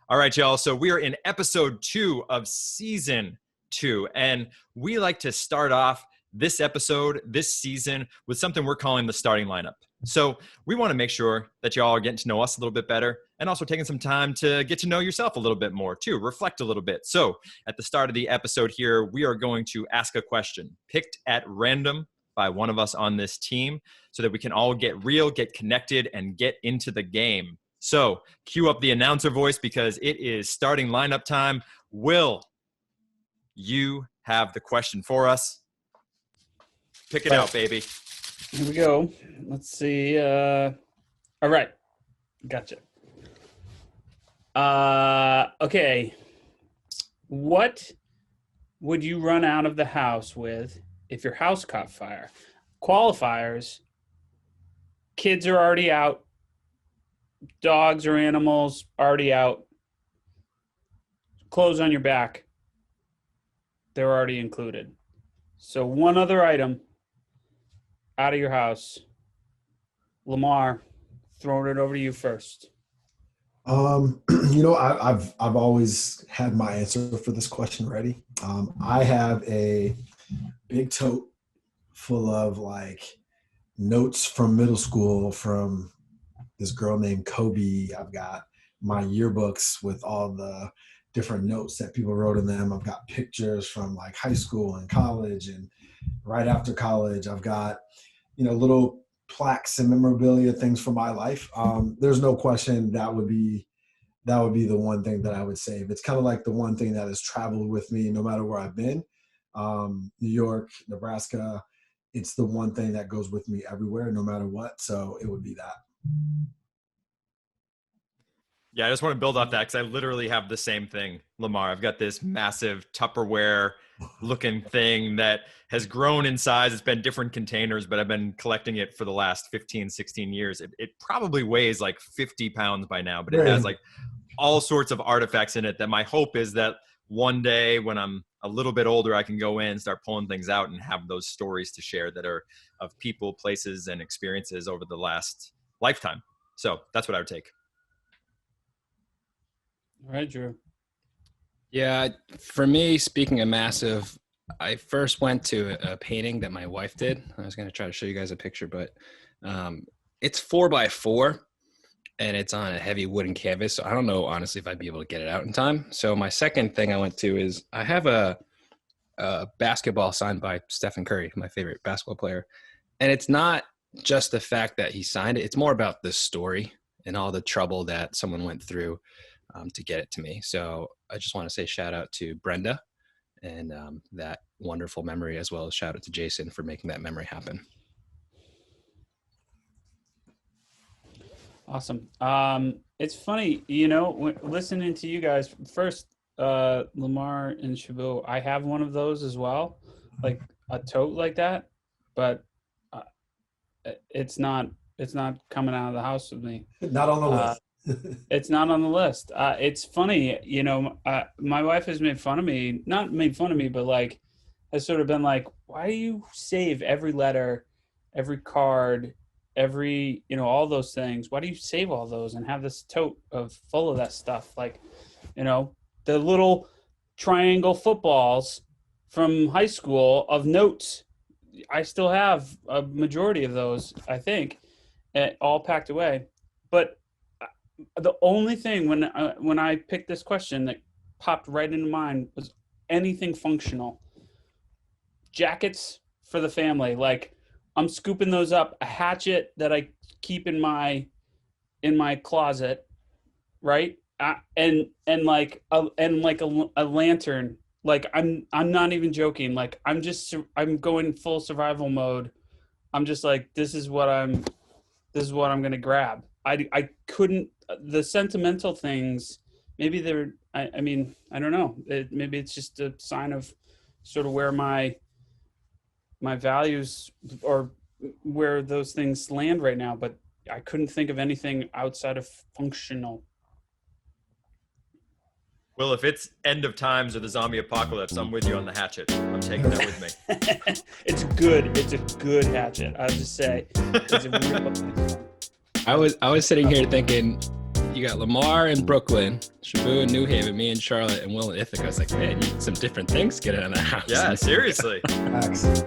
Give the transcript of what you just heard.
All right, y'all. So we are in episode 2 of season 2, and we like to start off this episode, this season, with something we're calling the starting lineup. So we want to make sure that y'all are getting to know us a little bit better and also taking some time to get to know yourself a little bit more too, reflect a little bit. So at the start of the episode here, we are going to ask a question picked at random by one of us on this team so that we can all get real, get connected, and get into the game. So cue up the announcer voice because it is starting lineup time. Will you have the question for us? Pick it out, baby. Here we go. Let's see. All right. Gotcha. Okay. What would you run out of the house with if your house caught fire? Qualifiers. Kids are already out. Dogs or animals already out. Clothes on your back. They're already included. So one other item out of your house. Lamar, throwing it over to you first. I've always had my answer for this question ready. I have a big tote full of notes from middle school from this girl named Kobe. I've got my yearbooks with all the different notes that people wrote in them. I've got pictures from high school and college and right after college. I've got, little plaques and memorabilia, things from my life. There's no question that would be the one thing that I would save. It's kind of like the one thing that has traveled with me no matter where I've been. New York, Nebraska, it's the one thing that goes with me everywhere, no matter what. So it would be that. Yeah, I just want to build off that because I literally have the same thing, Lamar. I've got this massive Tupperware looking thing that has grown in size. It's been different containers, but I've been collecting it for the last 15, 16 years. It probably weighs 50 pounds by now, but it has all sorts of artifacts in it that my hope is that one day when I'm a little bit older, I can go in, start pulling things out and have those stories to share that are of people, places, and experiences over the last lifetime. So that's what I would take. All right, Drew. Yeah, for me, speaking of massive, I first went to a painting that my wife did. I was going to try to show you guys a picture, but it's 4x4 and it's on a heavy wooden canvas. So I don't know, honestly, if I'd be able to get it out in time. So my second thing I went to is I have a basketball signed by Stephen Curry, my favorite basketball player. And it's not just the fact that he signed it. It's more about the story and all the trouble that someone went through to get it to me. So I just want to say shout out to Brenda and that wonderful memory, as well as shout out to Jason for making that memory happen. Awesome. It's funny, listening to you guys first, Lamar and Shabu, I have one of those as well, like a tote like that, but it's not coming out of the house with me. Not on the list. It's not on the list. It's funny, my wife has not made fun of me, but has sort of been like, why do you save every letter, every card, every, all those things? Why do you save all those and have this tote full of that stuff? The little triangle footballs from high school of notes. I still have a majority of those, I think, all packed away. But the only thing when I picked this question that popped right into mind was anything functional. Jackets for the family, I'm scooping those up. A hatchet that I keep in my closet, right? And a lantern. I'm not even joking. I'm going full survival mode. I'm just this is what I'm gonna grab. I couldn't. The sentimental things, maybe they're. I don't know. Maybe it's just a sign of sort of where my values or where those things land right now. But I couldn't think of anything outside of functional. Well, if it's end of times or the zombie apocalypse, I'm with you on the hatchet. I'm taking that with me. It's good. It's a good hatchet. I'll just say. It's a real. I was sitting here thinking, you got Lamar in Brooklyn, Shabu in New Haven, me in Charlotte, and Will in Ithaca. I was like, man, you need some different things to get out of the house. Yeah, seriously. Facts.